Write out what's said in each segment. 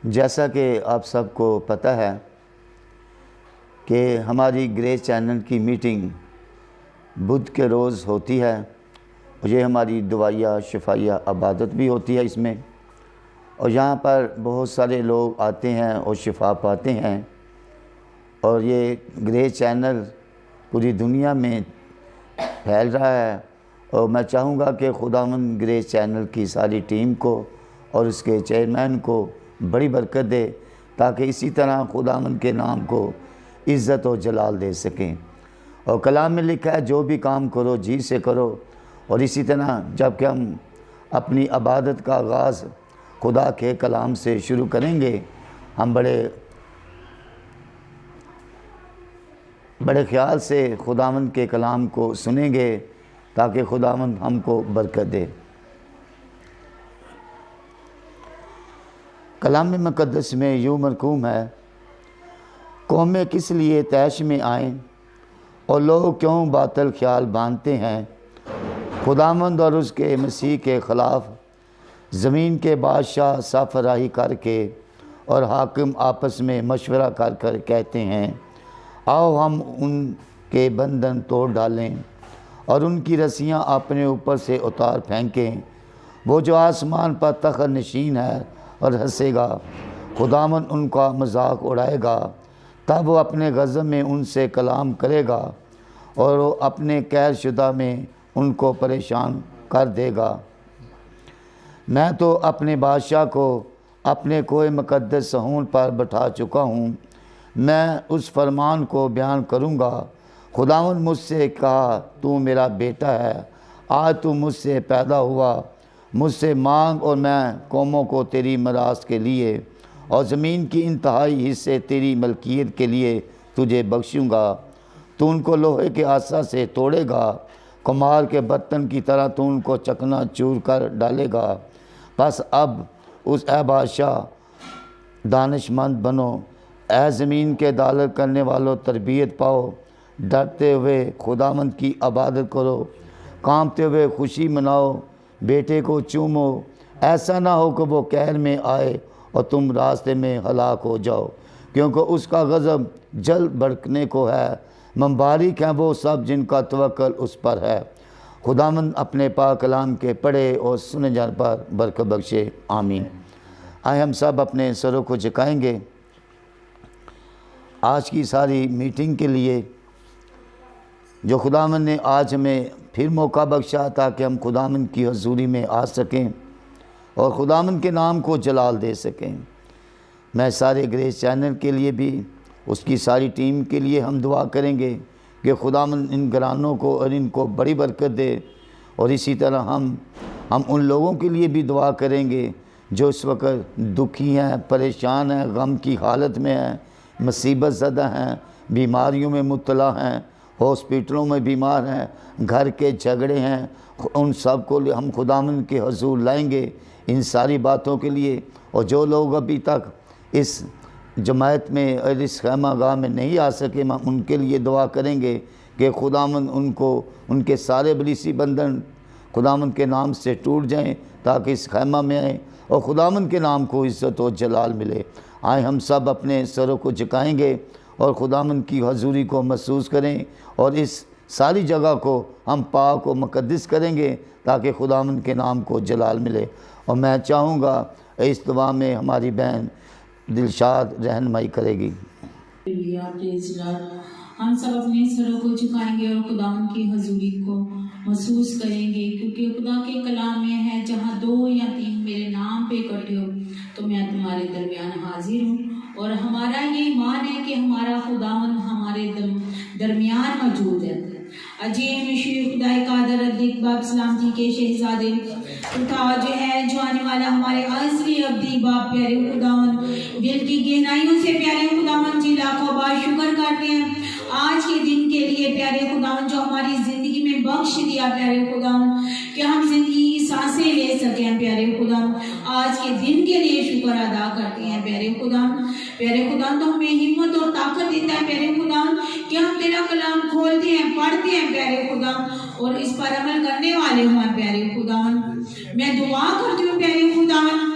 جیسا کہ آپ سب کو پتہ ہے کہ ہماری گریس چینل کی میٹنگ بدھ کے روز ہوتی ہے، اور یہ ہماری دعائیہ شفائیہ عبادت بھی ہوتی ہے اس میں، اور یہاں پر بہت سارے لوگ آتے ہیں اور شفا پاتے ہیں، اور یہ گریس چینل پوری دنیا میں پھیل رہا ہے۔ اور میں چاہوں گا کہ خداوند گریس چینل کی ساری ٹیم کو اور اس کے چیئرمین کو بڑی برکت دے، تاکہ اسی طرح خداوند کے نام کو عزت و جلال دے سکیں۔ اور کلام میں لکھا ہے جو بھی کام کرو جی سے کرو، اور اسی طرح جب کہ ہم اپنی عبادت کا آغاز خدا کے کلام سے شروع کریں گے، ہم بڑے خیال سے خداوند کے کلام کو سنیں گے تاکہ خداوند ہم کو برکت دے۔ کلام مقدس میں یوں مرقوم ہے، قومیں کس لیے طیش میں آئیں اور لوگ کیوں باطل خیال باندھتے ہیں؟ خداوند اور اس کے مسیح کے خلاف زمین کے بادشاہ سرفراہی کر کے اور حاکم آپس میں مشورہ کر کر کہتے ہیں، آؤ ہم ان کے بندھن توڑ ڈالیں اور ان کی رسیاں اپنے اوپر سے اتار پھینکیں۔ وہ جو آسمان پر تخت نشین ہے اور ہنسے گا، خداوند ان کا مذاق اڑائے گا، تب وہ اپنے غضب میں ان سے کلام کرے گا اور وہ اپنے قہر شدہ میں ان کو پریشان کر دے گا۔ میں تو اپنے بادشاہ کو اپنے کوہ مقدس صہیون پر بٹھا چکا ہوں، میں اس فرمان کو بیان کروں گا۔ خداوند مجھ سے کہا، تو میرا بیٹا ہے، آج تو مجھ سے پیدا ہوا، مجھ سے مانگ اور میں قوموں کو تیری میراث کے لیے اور زمین کی انتہائی حصے تیری ملکیت کے لیے تجھے بخشوں گا۔ تو ان کو لوہے کے عصا سے توڑے گا، کمار کے برتن کی طرح تو ان کو چکنا چور کر ڈالے گا۔ بس اب اے بادشاہ دانش مند بنو، اے زمین کے دالت کرنے والوں تربیت پاؤ، ڈرتے ہوئے خداوند کی عبادت کرو، کانپتے ہوئے خوشی مناؤ، بیٹے کو چومو، ایسا نہ ہو کہ وہ قہر میں آئے اور تم راستے میں ہلاک ہو جاؤ، کیونکہ اس کا غضب جلد بھڑکنے کو ہے۔ مبارک ہیں وہ سب جن کا توکل اس پر ہے۔ خداوند اپنے پاک کلام کے پڑھے اور سنے جان پر برکت بخشے، آمین۔ آئے ہم سب اپنے سروں کو جھکائیں گے آج کی ساری میٹنگ کے لیے، جو خداوند نے آج ہمیں پھر موقع بخشا تاکہ ہم خداوند کی حضوری میں آ سکیں اور خداوند کے نام کو جلال دے سکیں۔ میں سارے گریس چینل کے لیے بھی، اس کی ساری ٹیم کے لیے ہم دعا کریں گے کہ خداوند ان گھرانوں کو اور ان کو بڑی برکت دے، اور اسی طرح ہم ان لوگوں کے لیے بھی دعا کریں گے جو اس وقت دکھی ہیں، پریشان ہیں، غم کی حالت میں ہیں، مصیبت زدہ ہیں، بیماریوں میں مبتلا ہیں، ہاسپٹلوں میں بیمار ہیں، گھر کے جھگڑے ہیں، ان سب کو ہم خداوند کے حضور لائیں گے ان ساری باتوں کے لیے۔ اور جو لوگ ابھی تک اس جماعت میں اور اس خیمہ گاہ میں نہیں آ سکے، ہم ان کے لیے دعا کریں گے کہ خداوند ان کو ان کے سارے ابلیسی بندھن خداوند کے نام سے ٹوٹ جائیں، تاکہ اس خیمہ میں آئیں اور خداوند کے نام کو عزت و جلال ملے۔ آئے ہم سب اپنے سروں کو جھکائیں گے اور خداوند کی حضوری کو محسوس کریں، اور اس ساری جگہ کو ہم پاک و مقدس کریں گے تاکہ خداوند کے نام کو جلال ملے۔ اور میں چاہوں گا اس دعا میں ہماری بہن دلشاد رہنمائی کرے گی۔ ہم سب اپنے سروں کو جھکائیں گے اور خداوند کی حضوری کو محسوس کریں گے، کیونکہ خدا کے کلام میں ہے، جہاں 2 یا 3 میرے نام پہ اکٹھے ہو تو میں تمہارے درمیان حاضر ہوں۔ اور ہمارا یہ ایمان ہے کہ ہمارا خداوند ہمارے درمیان موجود ہے۔ عجیب مشیر خدائے قادر ادیک باپ سلامتی کے شہزادے تاج ہے جو آنے والا ہمارے ازلی ابدی باپ پیارے خداوند، دل کی گہرائیوں سے پیارے خداوند جی لاکھوں بار شکر کرتے ہیں آج کے دن کے لیے پیارے خداوند جو ہماری زندگی میں بخش دیا پیارے خداوند، کہ ہم زندگی کی سانسیں لے سکیں پیارے خداوند۔ آج کے دن کے لیے شکر ادا کرتے ہیں پیارے خداوند۔ پیارے خداوند تو ہمیں ہمت اور طاقت دیتا ہے پیارے خداوند کہ ہم تیرا کلام کھولتے ہیں، پڑھتے ہیں پیارے خداوند اور اس پر عمل کرنے والے ہوں پیارے خداوند۔ میں دعا کرتی ہوں پیارے خداوند،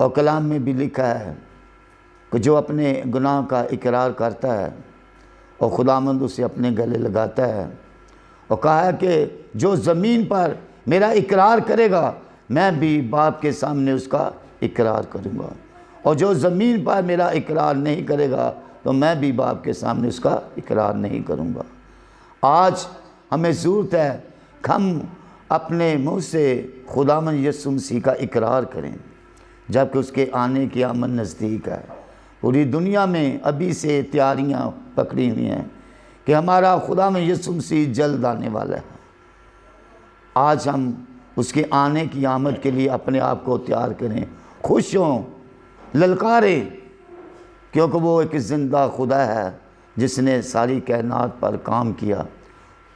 اور کلام میں بھی لکھا ہے کہ جو اپنے گناہ کا اقرار کرتا ہے اور خداوند اسے اپنے گلے لگاتا ہے، اور کہا ہے کہ جو زمین پر میرا اقرار کرے گا میں بھی باپ کے سامنے اس کا اقرار کروں گا، اور جو زمین پر میرا اقرار نہیں کرے گا تو میں بھی باپ کے سامنے اس کا اقرار نہیں کروں گا۔ آج ہمیں ضرورت ہے کہ ہم اپنے منہ سے خداوند یسوع مسیح کا اقرار کریں، جبکہ اس کے آنے کی آمد نزدیک ہے۔ پوری دنیا میں ابھی سے تیاریاں پکڑی ہوئی ہیں کہ ہمارا خداوند یسوع مسیح جلد آنے والا ہے۔ آج ہم اس کے آنے کی آمد کے لیے اپنے آپ کو تیار کریں، خوش ہوں، للکاریں، کیونکہ وہ ایک زندہ خدا ہے جس نے ساری کائنات پر کام کیا۔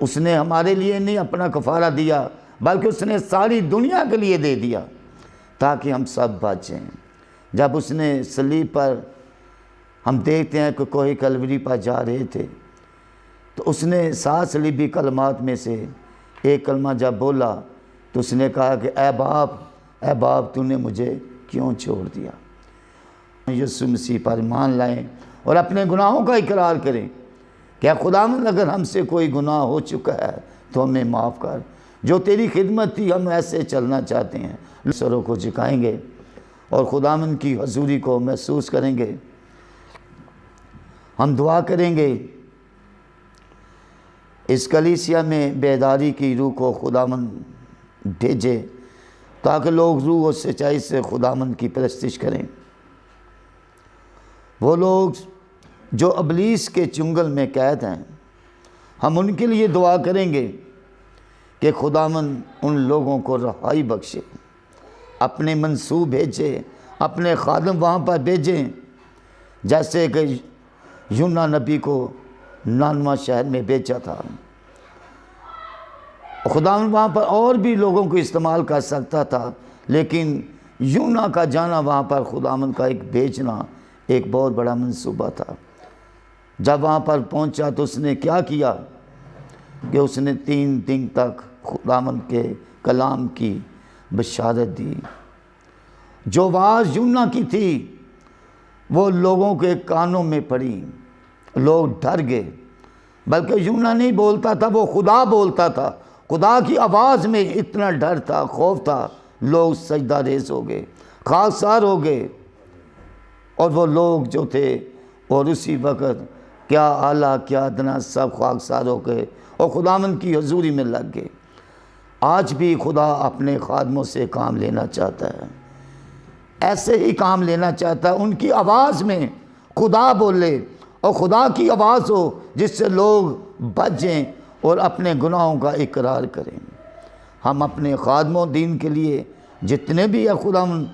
اس نے ہمارے لیے نہیں اپنا کفارہ دیا بلکہ اس نے ساری دنیا کے لیے دے دیا تاکہ ہم سب بچیں۔ جب اس نے صلیب پر، ہم دیکھتے ہیں کہ کوہ کلوری پر جا رہے تھے تو اس نے 7 صلیبی کلمات میں سے ایک کلمہ جب بولا تو اس نے کہا کہ اے باپ تو نے مجھے کیوں چھوڑ دیا۔ یسوع مسیح پر ایمان لائیں اور اپنے گناہوں کا اقرار کریں کہ اے خداوند اگر ہم سے کوئی گناہ ہو چکا ہے تو ہمیں معاف کر، جو تیری خدمت تھی ہم ایسے چلنا چاہتے ہیں۔ سروں کو جھکائیں گے اور خداوند کی حضوری کو محسوس کریں گے۔ ہم دعا کریں گے اس کلیسیا میں بیداری کی روح کو خداوند بھیجے تاکہ لوگ روح و سچائی سے خداوند کی پرستش کریں۔ وہ لوگ جو ابلیس کے چنگل میں قید ہیں، ہم ان کے لیے دعا کریں گے کہ خداوند ان لوگوں کو رہائی بخشے، اپنے منصوب بھیجے، اپنے خادم وہاں پر بھیجیں، جیسے کہ یونا نبی کو نانوا شہر میں بھیجا تھا۔ خداوند وہاں پر اور بھی لوگوں کو استعمال کر سکتا تھا، لیکن یونا کا جانا وہاں پر خداوند کا ایک بھیجنا ایک بہت بڑا منصوبہ تھا۔ جب وہاں پر پہنچا تو اس نے کیا کیا کہ اس نے 3 دن تک خداوند کے کلام کی بشارت دی۔ جو آواز یونا کی تھی وہ لوگوں کے کانوں میں پڑی، لوگ ڈر گئے، بلکہ یونا نہیں بولتا تھا، وہ خدا بولتا تھا۔ خدا کی آواز میں اتنا ڈر تھا، خوف تھا، لوگ سجدہ ریز ہو گئے، خاکسار ہو گئے، اور وہ لوگ جو تھے اور اسی وقت کیا اعلیٰ کیا ادنا سب خاکسار ہو گئے اور خداوند کی حضوری میں لگ گئے۔ آج بھی خدا اپنے خادموں سے کام لینا چاہتا ہے، ایسے ہی کام لینا چاہتا ہے۔ ان کی آواز میں خدا بولے اور خدا کی آواز ہو جس سے لوگ بچیں اور اپنے گناہوں کا اقرار کریں۔ ہم اپنے خادموں دین کے لیے جتنے بھی خداوند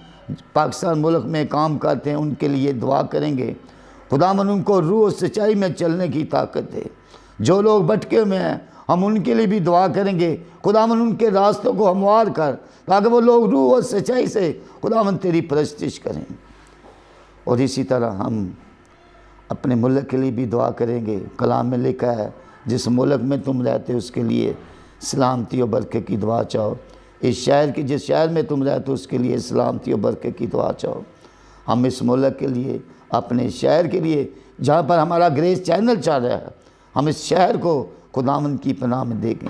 پاکستان ملک میں کام کرتے ہیں ان کے لیے دعا کریں گے۔ خداوند ان کو روح و سچائی میں چلنے کی طاقت دے۔ جو لوگ بھٹکے ہوئے ہیں ہم ان کے لیے بھی دعا کریں گے، خداوند ان کے راستوں کو ہموار کر تاکہ وہ لوگ روح و سچائی سے خداوند تیری پرستش کریں۔ اور اسی طرح ہم اپنے ملک کے لیے بھی دعا کریں گے۔ کلام میں لکھا ہے جس ملک میں تم رہتے اس کے لیے سلامتی و برکت کی دعا چاہو، جس شہر میں تم رہتے اس کے لیے سلامتی و برکت کی دعا چاہو۔ ہم اس ملک کے لیے، اپنے شہر کے لیے جہاں پر ہمارا گریس چینل چل رہا ہے، ہم اس شہر کو خداوند کی پناہ میں دے گے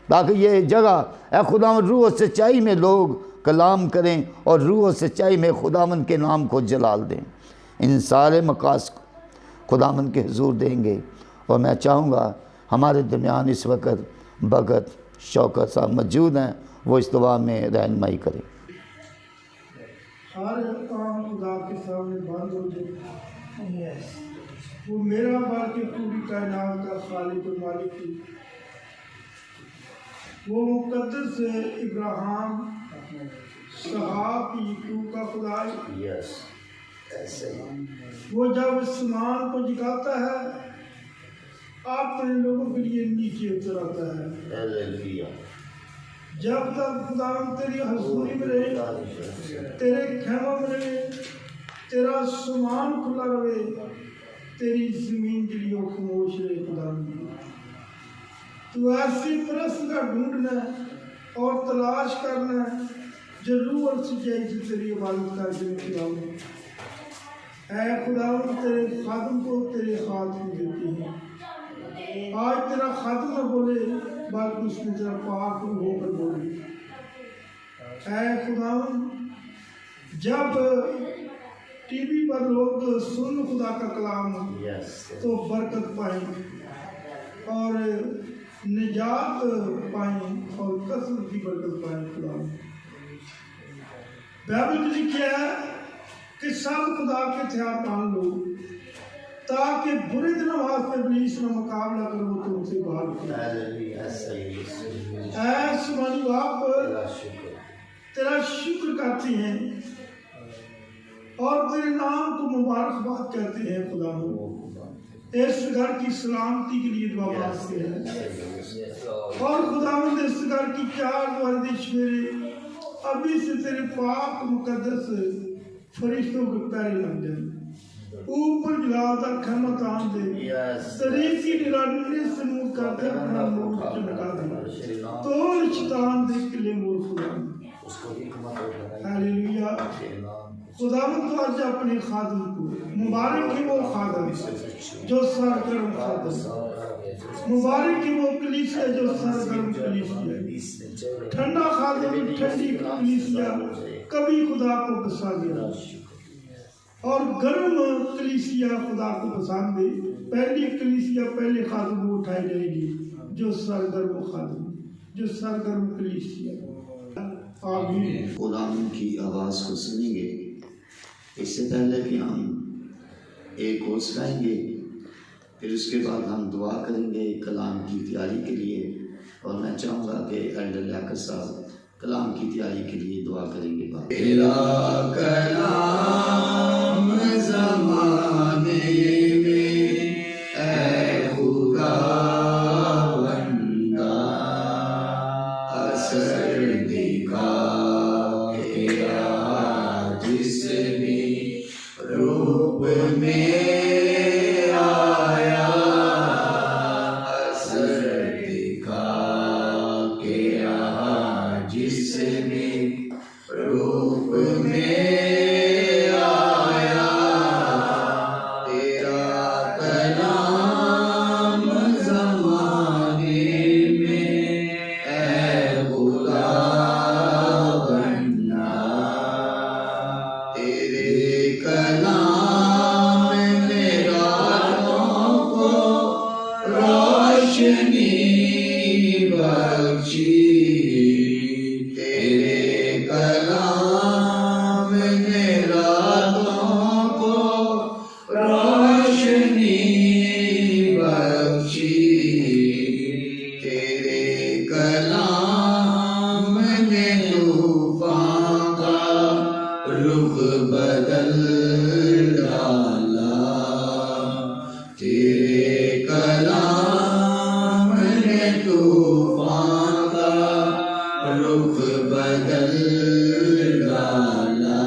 تاکہ یہ جگہ اے خداوند روح و سچائی میں لوگ کلام کریں اور روح و سچائی میں خداوند کے نام کو جلال دیں۔ ان سارے مقاصد کو خداوند کے حضور دیں گے۔ اور میں چاہوں گا ہمارے درمیان اس وقت بھگت شوکت صاحب موجود ہیں، وہ اس دعا میں رہنمائی کریں۔ ہر کام خدا کے سامنے بند ہو جائے، وہ میرا بلکہ پوری کائنات کا خالق و مالک ہے۔ وہ مقدس ابراہیم صحاب یعقوب کا خدا ہے۔ وہ جب آسمان کو جگاتا ہے اپنے لوگوں کے لیے نیچے اتر آتا ہے۔ جب تک خدا تیری حضوری میں رہے، تیرے خیموں میں رہے، تیرا سامان کھلا رہے، تیری زمین جلیوں خاموش رہے۔ خدا تو ایسی پرست کا ڈھونڈنا اور تلاش کرنا جو روح اور سچائی سے تیری عبادت کرتے ہیں خداوند۔ اے خداوند تیرے خادم کو تیرے ہاتھ میں دیتے ہیں، آج تیرا خادم نہ بولے بلکہ اس نے تیرا پاک روح ہو کر بولے۔ اے خداوند جب ٹی وی پر لوگ سن خدا کا کلام تو برکت پائیں اور نجات پائیں اور کثرت کی برکت پائیں۔ خداوند بائبل میں لکھا ہے کہ سب خدا کے ہتھیار تان لو تاکہ برے دنوں واسطے ابلیس نہ مقابلہ کرو تو ان سے باہر کرو۔ اے سمانی باپ تیرا شکر کرتے ہیں اور تیرے نام کو مبارکباد کرتے ہیں۔ خداوند اس گھر کی سلامتی کے لیے دعا مانگتے ہیں اور خداوند اس گھر کی چار وردش میرے ابھی سے تیرے پاک مقدس فرشتوں کے پیرے لگ جائیں، اوپر جلاتا خیمہ تان دے، طریقی نراننے سے نور کر دے، اپنا نور چمکا دے، تو شیطان دے کلے مور خداوند۔ ہالیلویا۔ خداوند تو آج اپنے خادم کو مبارک ہے، وہ خادم جو سرگرم خادم، مبارک ہے وہ کلیسیا جو سرگرم کلیسیا، ٹھنڈا خادم ٹھنڈی کلیسیا کبھی خدا کو پسند دے اور گرم کلیسیا خدا کو پسند دے۔ پہلی کلیسیا پہلے خادم کو اٹھائی جائے گی جو سرگرم خادم، جو سرگرم کلیسیا۔ آمین۔ خداوند کی آواز کو سنیں گے۔ اس سے پہلے کہ ہم ایک کوس گائیں گے، پھر اس کے بعد ہم دعا کریں گے کلام کی تیاری کے لیے، اور میں چاہوں گا کہ ایلڈر لیاقت صاحب کلام کی تیاری کے لیے دعا کریں گے۔ تیرا کلام زمانے میں اے خدا بندہ اثر دکھا، تیرا جس بھی روپ میں آیا اثر دکھا، جس بھی روپ میں آیا، تیرا کلام زمانے میں اے خدا بننا، تیرے کلام نے راتوں کو روشنی بخشی، کلام نے راتوں کو روشنی بخشی، تیرے کلام نے طوفان کا رخ بدل ڈالا، تیرے کلام نے طوفان کا رخ بدل ڈالا،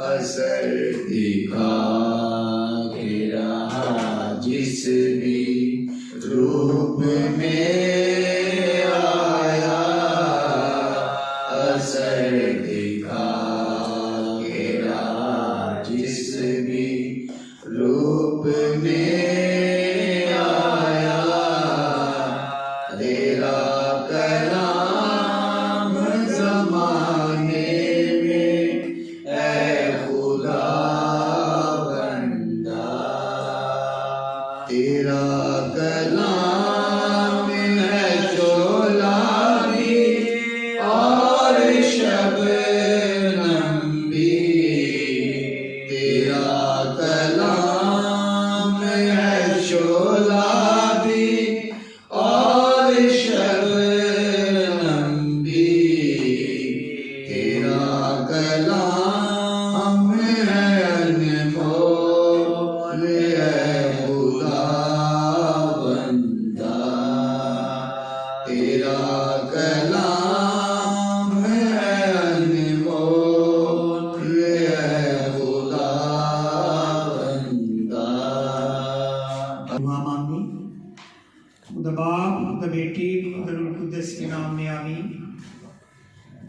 اثر دکھا کے رہا جس بھی روپ میں آیا، اثر دکھا کے رہا جس بھی روپ میں آیا، تیرا کلام زمانے میں اے خدا بندہ، تیرا کلام ہے شعلہ بھی اور شبنم بھی، تیرا کلام ہے شعلہ بھی اور شبنم بھی، تیرا کلام ہے انمول اے خدا بندہ، تیرا کلام ہے انمول اے خدا بندہ۔ دعا مانگی خدا باپ، خدا بیٹی، خدا روح القدس کے نام میں آمین۔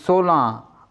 16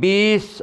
20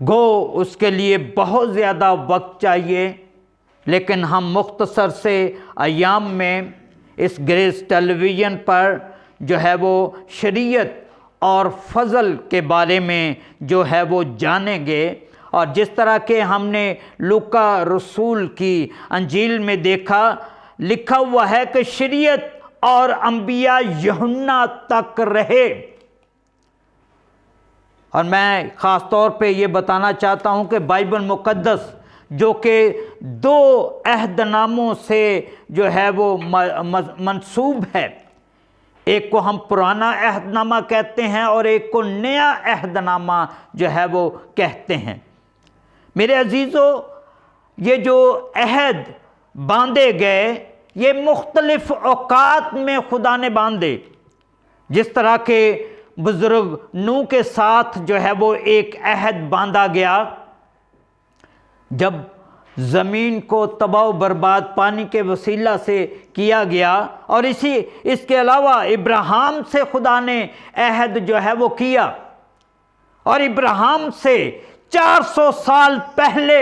گو اس کے لیے بہت زیادہ وقت چاہیے، لیکن ہم مختصر سے ایام میں اس گریس ٹیلی ویژن پر جو ہے وہ شریعت اور فضل کے بارے میں جو ہے وہ جانیں گے۔ اور جس طرح کہ ہم نے لوکا رسول کی انجیل میں دیکھا، لکھا ہوا ہے کہ شریعت اور انبیاء یوحنا تک رہے۔ اور میں خاص طور پہ یہ بتانا چاہتا ہوں کہ بائبل مقدس جو کہ 2 عہد ناموں سے جو ہے وہ منسوب ہے، ایک کو ہم پرانا عہد نامہ کہتے ہیں اور ایک کو نیا عہد نامہ جو ہے وہ کہتے ہیں۔ میرے عزیزو، یہ جو عہد باندھے گئے یہ مختلف اوقات میں خدا نے باندھے۔ جس طرح کہ بزرگ نوح کے ساتھ جو ہے وہ ایک عہد باندھا گیا جب زمین کو تباہ و برباد پانی کے وسیلہ سے کیا گیا، اور اس کے علاوہ ابراہیم سے خدا نے عہد جو ہے وہ کیا، اور ابراہیم سے 400 سال پہلے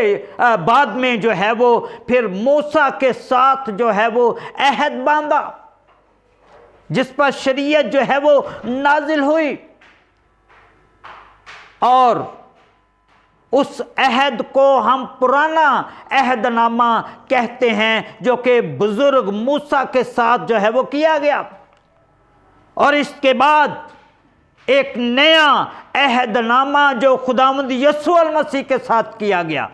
بعد میں جو ہے وہ پھر موسیٰ کے ساتھ جو ہے وہ عہد باندھا، جس پر شریعت جو ہے وہ نازل ہوئی۔ اور اس عہد کو ہم پرانا عہد نامہ کہتے ہیں، جو کہ بزرگ موسیٰ کے ساتھ جو ہے وہ کیا گیا۔ اور اس کے بعد ایک نیا عہد نامہ جو خداوند یسوع المسیح کے ساتھ کیا گیا،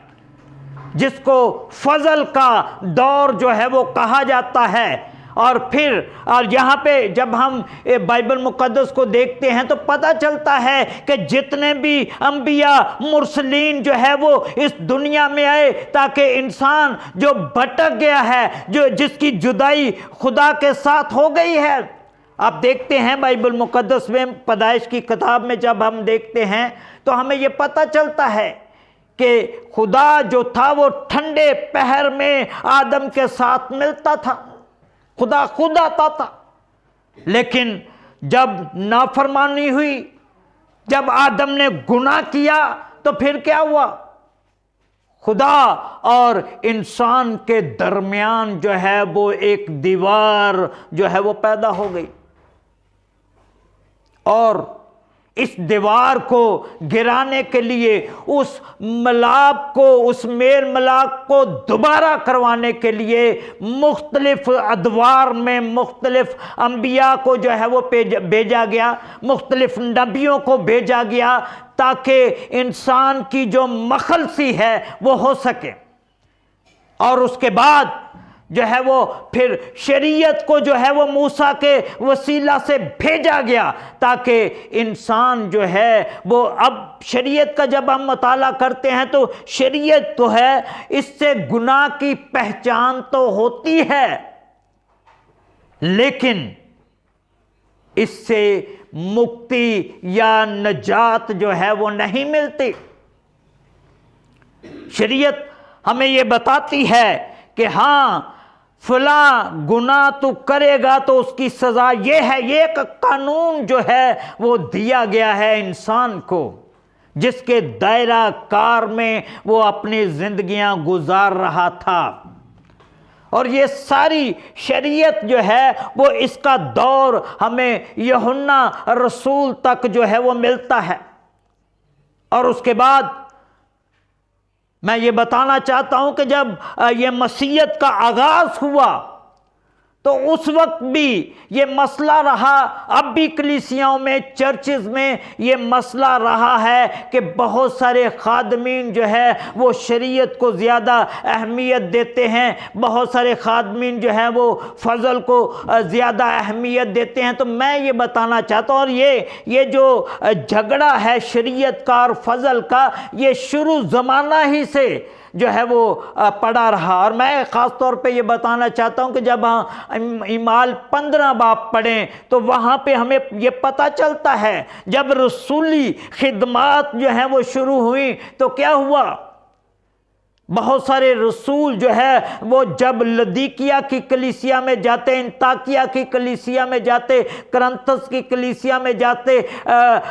جس کو فضل کا دور جو ہے وہ کہا جاتا ہے۔ اور پھر یہاں پہ جب ہم بائبل مقدس کو دیکھتے ہیں تو پتہ چلتا ہے کہ جتنے بھی انبیاء مرسلین جو ہے وہ اس دنیا میں آئے تاکہ انسان جو بھٹک گیا ہے، جس کی جدائی خدا کے ساتھ ہو گئی ہے۔ آپ دیکھتے ہیں بائبل مقدس میں پیدائش کی کتاب میں جب ہم دیکھتے ہیں تو ہمیں یہ پتہ چلتا ہے کہ خدا جو تھا وہ ٹھنڈے پہر میں آدم کے ساتھ ملتا تھا، خدا خود آتا تھا۔ لیکن جب نافرمانی ہوئی، جب آدم نے گناہ کیا تو پھر کیا ہوا؟ خدا اور انسان کے درمیان جو ہے وہ ایک دیوار جو ہے وہ پیدا ہو گئی، اور اس دیوار کو گرانے کے لیے اس ملاپ کو، اس میل ملاپ کو دوبارہ کروانے کے لیے مختلف ادوار میں مختلف انبیاء کو جو ہے وہ بھیجا گیا، مختلف نبیوں کو بھیجا گیا، تاکہ انسان کی جو مخلصی ہے وہ ہو سکے۔ اور اس کے بعد جو ہے وہ پھر شریعت کو جو ہے وہ موسیٰ کے وسیلہ سے بھیجا گیا، تاکہ انسان جو ہے وہ اب شریعت کا جب ہم مطالعہ کرتے ہیں تو شریعت تو ہے، اس سے گناہ کی پہچان تو ہوتی ہے، لیکن اس سے مکتی یا نجات جو ہے وہ نہیں ملتی۔ شریعت ہمیں یہ بتاتی ہے کہ ہاں فلاں گناہ تو کرے گا تو اس کی سزا یہ ہے۔ یہ ایک قانون جو ہے وہ دیا گیا ہے انسان کو، جس کے دائرہ کار میں وہ اپنی زندگیاں گزار رہا تھا۔ اور یہ ساری شریعت جو ہے وہ اس کا دور ہمیں یوحنا رسول تک جو ہے وہ ملتا ہے۔ اور اس کے بعد میں یہ بتانا چاہتا ہوں کہ جب یہ مسیحیت کا آغاز ہوا تو اس وقت بھی یہ مسئلہ رہا، اب بھی کلیسیاؤں میں، چرچز میں یہ مسئلہ رہا ہے کہ بہت سارے خادمین جو ہے وہ شریعت کو زیادہ اہمیت دیتے ہیں، بہت سارے خادمین جو ہیں وہ فضل کو زیادہ اہمیت دیتے ہیں۔ تو میں یہ بتانا چاہتا ہوں، اور یہ جو جھگڑا ہے شریعت کا اور فضل کا، یہ شروع زمانہ ہی سے جو ہے وہ پڑا رہا۔ اور میں خاص طور پہ یہ بتانا چاہتا ہوں کہ جب اعمال 15 باب پڑھیں تو وہاں پہ ہمیں یہ پتہ چلتا ہے جب رسولی خدمات جو ہیں وہ شروع ہوئیں تو کیا ہوا؟ بہت سارے رسول جو ہے وہ جب لدیکیا کی کلیسیا میں جاتے، انطاکیہ کی کلیسیا میں جاتے، کرنتس کی کلیسیا میں جاتے،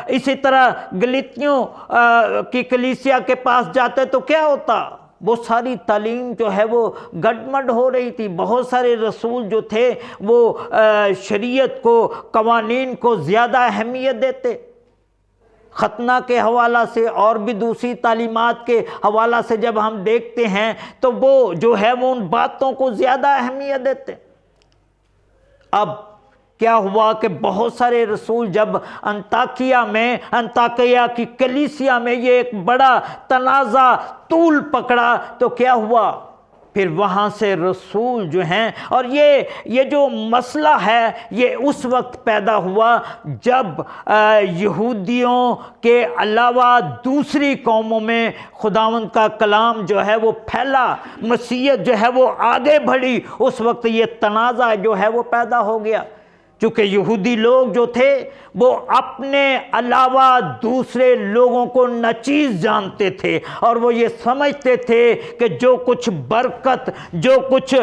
اسی طرح گلتیوں کی کلیسیا کے پاس جاتے تو کیا ہوتا؟ وہ ساری تعلیم جو ہے وہ گڈمڈ ہو رہی تھی۔ بہت سارے رسول جو تھے وہ شریعت کو، قوانین کو زیادہ اہمیت دیتے، ختنہ کے حوالہ سے اور بھی دوسری تعلیمات کے حوالہ سے جب ہم دیکھتے ہیں تو وہ جو ہے وہ ان باتوں کو زیادہ اہمیت دیتے۔ اب کیا ہوا کہ بہت سارے رسول جب انطاکیہ کی کلیسیا میں یہ ایک بڑا تنازع طول پکڑا تو کیا ہوا؟ پھر وہاں سے رسول جو ہیں، اور یہ جو مسئلہ ہے یہ اس وقت پیدا ہوا جب یہودیوں کے علاوہ دوسری قوموں میں خداوند کا کلام جو ہے وہ پھیلا، مسیحیت جو ہے وہ آگے بڑھی، اس وقت یہ تنازع جو ہے وہ پیدا ہو گیا، چونکہ یہودی لوگ جو تھے وہ اپنے علاوہ دوسرے لوگوں کو ناچیز جانتے تھے، اور وہ یہ سمجھتے تھے کہ جو کچھ برکت، جو کچھ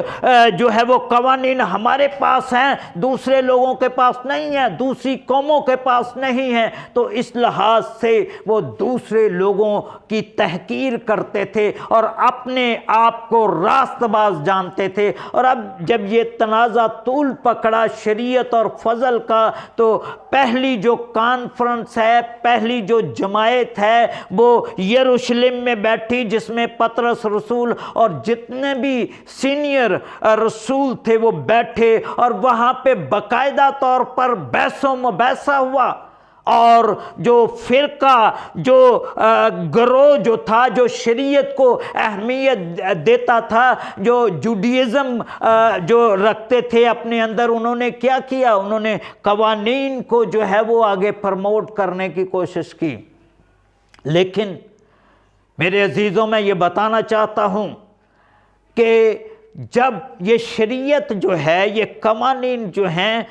جو ہے وہ قوانین ہمارے پاس ہیں دوسرے لوگوں کے پاس نہیں ہیں، دوسری قوموں کے پاس نہیں ہیں، تو اس لحاظ سے وہ دوسرے لوگوں کی تحقیر کرتے تھے اور اپنے آپ کو راست باز جانتے تھے۔ اور اب جب یہ تنازع طول پکڑا شریعت اور فضل کا، تو پہلی جو کانفرنس ہے، پہلی جو جماعت ہے وہ یروشلم میں بیٹھی، جس میں پطرس رسول اور جتنے بھی سینئر رسول تھے وہ بیٹھے، اور وہاں پہ باقاعدہ طور پر بحث و مباحثہ ہوا، اور جو فرقہ، جو گروہ جو تھا، جو شریعت کو اہمیت دیتا تھا، جو جوڈیزم جو رکھتے تھے اپنے اندر، انہوں نے کیا کیا؟ انہوں نے قوانین کو جو ہے وہ آگے پرموٹ کرنے کی کوشش کی۔ لیکن میرے عزیزوں، میں یہ بتانا چاہتا ہوں کہ جب یہ شریعت جو ہے، یہ قوانین جو ہیں،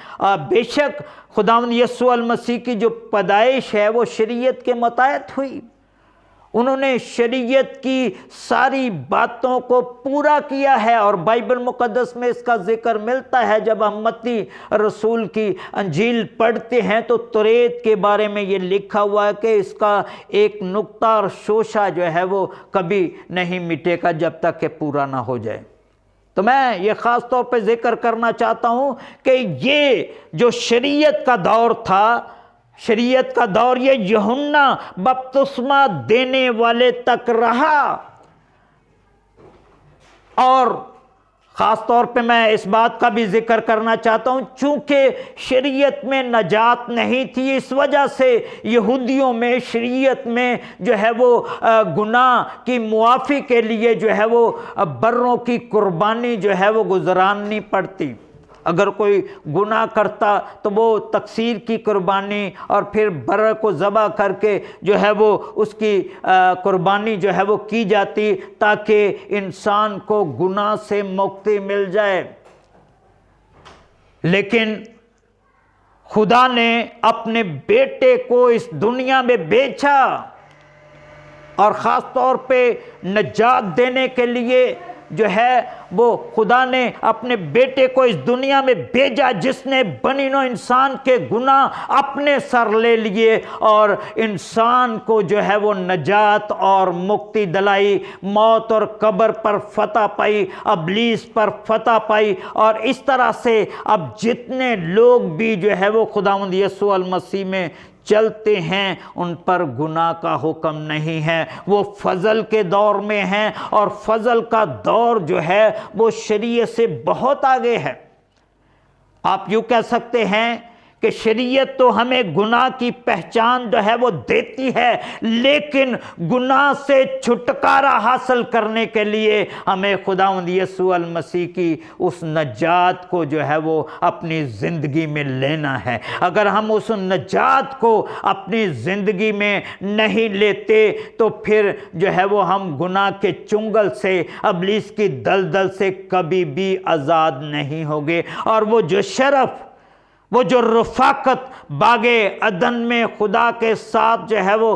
بے شک خداوند یسوع المسیح کی جو پیدائش ہے وہ شریعت کے متحد ہوئی، انہوں نے شریعت کی ساری باتوں کو پورا کیا ہے، اور بائبل مقدس میں اس کا ذکر ملتا ہے۔ جب ہم متی رسول کی انجیل پڑھتے ہیں تو توریت کے بارے میں یہ لکھا ہوا ہے کہ اس کا ایک نقطہ اور شوشہ جو ہے وہ کبھی نہیں مٹے گا جب تک کہ پورا نہ ہو جائے۔ تو میں یہ خاص طور پہ ذکر کرنا چاہتا ہوں کہ یہ جو شریعت کا دور تھا، شریعت کا دور یہ یوحنا بپتسمہ دینے والے تک رہا، اور خاص طور پہ میں اس بات کا بھی ذکر کرنا چاہتا ہوں، چونکہ شریعت میں نجات نہیں تھی، اس وجہ سے یہودیوں میں شریعت میں جو ہے وہ گناہ کی معافی کے لیے جو ہے وہ بروں کی قربانی جو ہے وہ گزرانی پڑتی۔ اگر کوئی گناہ کرتا تو وہ تقصیر کی قربانی اور پھر بر کو ذبح کر کے جو ہے وہ اس کی قربانی جو ہے وہ کی جاتی، تاکہ انسان کو گناہ سے مکتی مل جائے۔ لیکن خدا نے اپنے بیٹے کو اس دنیا میں بھیجا، اور خاص طور پہ نجات دینے کے لیے جو ہے وہ خدا نے اپنے بیٹے کو اس دنیا میں بھیجا، جس نے بنی نوع انسان کے گناہ اپنے سر لے لیے اور انسان کو جو ہے وہ نجات اور مکتی دلائی، موت اور قبر پر فتح پائی، ابلیس پر فتح پائی، اور اس طرح سے اب جتنے لوگ بھی جو ہے وہ خداوند یسوع المسیح میں چلتے ہیں ان پر گناہ کا حکم نہیں ہے، وہ فضل کے دور میں ہیں، اور فضل کا دور جو ہے وہ شریعت سے بہت آگے ہے۔ آپ یوں کہہ سکتے ہیں کہ شریعت تو ہمیں گناہ کی پہچان جو ہے وہ دیتی ہے، لیکن گناہ سے چھٹکارا حاصل کرنے کے لیے ہمیں خداوند یسوع المسیح کی اس نجات کو جو ہے وہ اپنی زندگی میں لینا ہے۔ اگر ہم اس نجات کو اپنی زندگی میں نہیں لیتے تو پھر جو ہے وہ ہم گناہ کے چنگل سے، ابلیس کی دلدل سے کبھی بھی آزاد نہیں ہوگے، اور وہ جو شرف، وہ جو رفاقت باغ عدن میں خدا کے ساتھ جو ہے وہ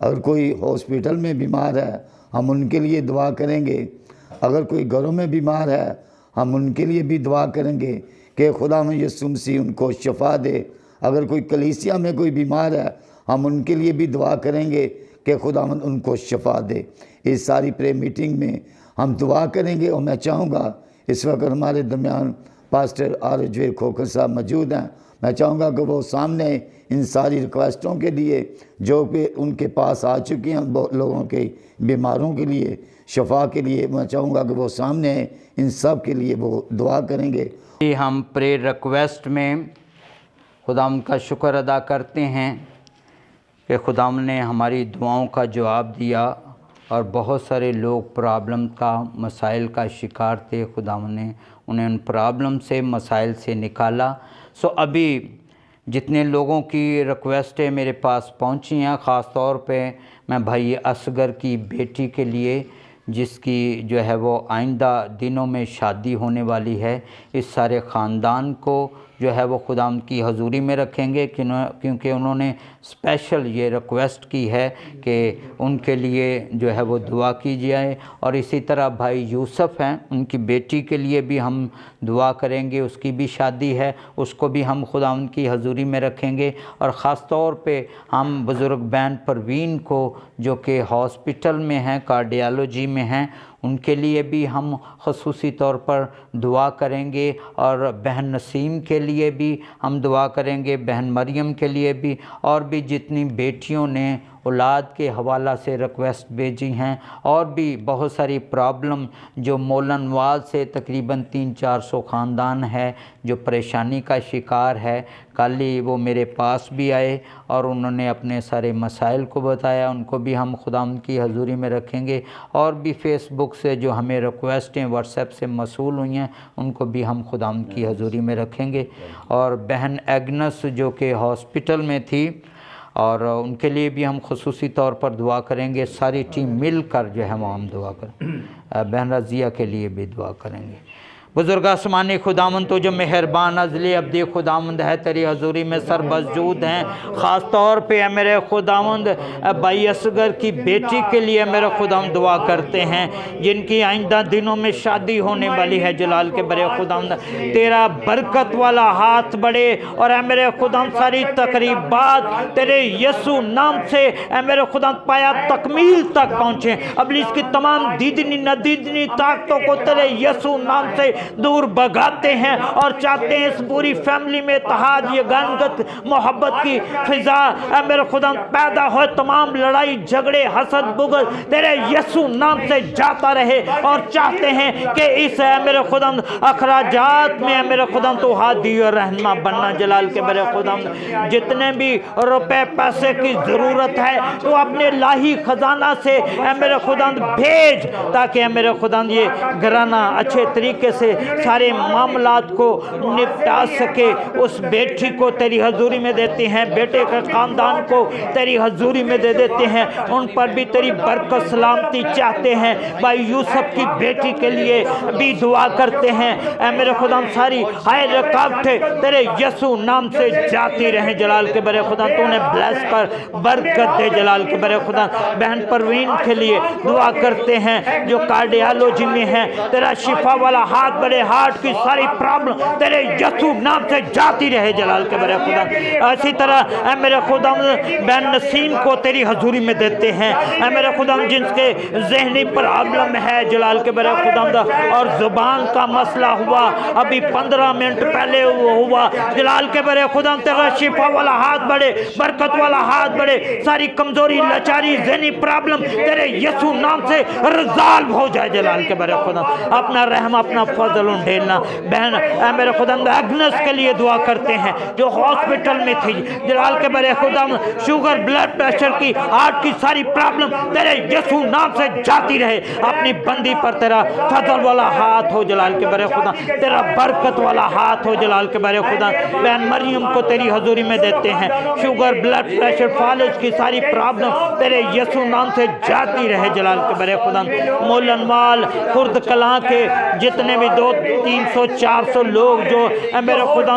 اگر کوئی ہاسپٹل میں بیمار ہے ہم ان کے لیے دعا کریں گے، اگر کوئی گھروں میں بیمار ہے ہم ان کے لیے بھی دعا کریں گے کہ خداوند یسوع مسیح ان کو شفا دے۔ اگر کوئی کلیسیا میں کوئی بیمار ہے ہم ان کے لیے بھی دعا کریں گے کہ خداوند ان کو شفا دے۔ اس ساری پرے میٹنگ میں ہم دعا کریں گے، اور میں چاہوں گا اس وقت ہمارے درمیان پاسٹر آرجویر کھوکھر صاحب موجود ہیں، میں چاہوں گا کہ وہ سامنے ان ساری ریکویسٹوں کے لیے جو کہ ان کے پاس آ چکی ہیں لوگوں کے بیماروں کے لیے شفا کے لیے، میں چاہوں گا کہ وہ سامنے ان سب کے لیے وہ دعا کریں گے۔ ہم پرے ریکویسٹ میں خداوند کا شکر ادا کرتے ہیں کہ خداوند نے ہماری دعاؤں کا جواب دیا، اور بہت سارے لوگ پرابلم کا مسائل کا شکار تھے، خداوند نے انہیں ان پرابلم سے مسائل سے نکالا۔ ابھی جتنے لوگوں کی ریکویسٹیں میرے پاس پہنچی ہیں، خاص طور پہ میں بھائی اصغر کی بیٹی کے لیے جس کی جو ہے وہ آئندہ دنوں میں شادی ہونے والی ہے، اس سارے خاندان کو جو ہے وہ خداوند کی حضوری میں رکھیں گے، کیونکہ انہوں نے اسپیشل یہ ریکویسٹ کی ہے کہ ان کے لیے جو ہے وہ دعا کی جائے۔ اور اسی طرح بھائی یوسف ہیں، ان کی بیٹی کے لیے بھی ہم دعا کریں گے، اس کی بھی شادی ہے، اس کو بھی ہم خداوند کی حضوری میں رکھیں گے۔ اور خاص طور پہ ہم بزرگ بہن پروین کو جو کہ ہاسپٹل میں ہیں، کارڈیالوجی میں ہیں، ان کے لیے بھی ہم خصوصی طور پر دعا کریں گے، اور بہن نسیم کے لیے بھی ہم دعا کریں گے، بہن مریم کے لیے بھی، اور بھی جتنی بیٹیوں نے اولاد کے حوالہ سے ریکویسٹ بھیجی ہیں، اور بھی بہت ساری پرابلم جو مولن وال سے تقریباً 300-400 خاندان ہے جو پریشانی کا شکار ہے۔ کل ہی وہ میرے پاس بھی آئے اور انہوں نے اپنے سارے مسائل کو بتایا، ان کو بھی ہم خداوند کی حضوری میں رکھیں گے۔ اور بھی فیس بک سے جو ہمیں ریکویسٹیں واٹس ایپ سے موصول ہوئی ہیں ان کو بھی ہم خداوند کی حضوری میں رکھیں گے۔ اور بہن ایگنس جو کہ ہاسپٹل میں تھی، اور ان کے لیے بھی ہم خصوصی طور پر دعا کریں گے، ساری ٹیم مل کر جو ہے وہ ہم دعا کریں۔ بہن رضیہ کے لیے بھی دعا کریں گے۔ بزرگ آسمانی خداوند تو جو مہربان ازلی ابدی خداوند ہے، تیری حضوری میں سر بسجود ہیں، خاص طور پہ میرے خداوند بھائی اصغر کی بیٹی کے لیے میرے خداوند دعا کرتے ہیں، جن کی آئندہ دنوں میں شادی ہونے والی ہے۔ جلال کے بڑے خداوند تیرا برکت والا ہاتھ بڑھے، اور اے میرے خداوند ساری تقریبات تیرے یسوع نام سے اے میرے خداوند پایا تکمیل تک پہنچیں۔ ابلیس کی تمام دیدنی ندیدنی طاقتوں کو تیرے یسوع نام سے دور بھگاتے ہیں، اور چاہتے ہیں اس پوری فیملی میں اتحاد، یگانگت، محبت کی فضا اے میرے خدا پیدا ہو۔ تمام لڑائی جھگڑے حسد بغض تیرے یسوع نام سے جاتا رہے، اور چاہتے ہیں کہ اس اے میرے خدا اخراجات میں اے میرے خدا تو ہادی اور رہنما بننا۔ جلال کے بڑے خدا جتنے بھی روپے پیسے کی ضرورت ہے تو اپنے الہی خزانہ سے اے میرے خدا بھیج، تاکہ اے میرے خدا یہ گھرانہ اچھے طریقے سے سارے معاملات کو نپٹا سکے۔ اس بیٹی کو تیری حضوری میں دیتے ہیں، بیٹے کے خاندان کو تیری حضوری میں دے دیتے ہیں، ان پر بھی تیری برکت سلامتی چاہتے ہیں۔ بھائی یوسف کی بیٹی کے لیے بھی دعا کرتے ہیں، اے میرے خدا ساری ہائے رکاوٹیں تیرے یسوع نام سے جاتی رہیں۔ جلال کے بڑے خدا تو انہیں بلیس کر برکت دے۔ جلال کے بڑے خدا بہن پروین کے لیے دعا کرتے ہیں جو کارڈیالوجی میں ہیں، تیرا شفا والا ہاتھ بڑے ہارٹ کی ساری پرابلم تیرے یسوع نام سے جاتی رہے۔ جلال کے بڑے خدا اسی طرح اے میرے خدا بہن نسیم کو تیری حضوری میں دیتے ہیں، اے میرے خدا جن کے ذہنی پرابلم ہے جلال کے بڑے خدا، اور زبان کا مسئلہ ہوا ابھی 15 منٹ پہلے ہوا، جلال کے بڑے خدا تیرا شفا والا ہاتھ بڑھے، برکت والا ہاتھ بڑھے، ساری کمزوری لاچاری ذہنی پرابلم تیرے یسوع نام سے ریزالو ہو جائے۔ جلال کے بڑے خدا اپنا رحم اپنا فضل ڈھیلنا۔ بہن اے میرے خدا ایگنس کے لیے دعا کرتے ہیں جو ہاسپٹل میں تھی، جلال کے بڑے خدا شوگر بلڈ پریشر کی ہارٹ کی ساری پرابلم تیرے یسوع نام سے جاتی رہے۔ اپنی بندی پر تیرا فضل والا ہاتھ ہو جلال کے بڑے خدا، تیرا برکت والا ہاتھ ہو جلال کے بڑے خدا۔ بہن مریم کو تیری حضوری میں دیتے ہیں، شوگر بلڈ پریشر فالج کی ساری پرابلم تیرے یسوع نام سے جاتی رہے۔ جلال کے بڑے خدا مولن وال خرد کلاں کے جتنے بھی 200-300-400 لوگ جو میرے خدا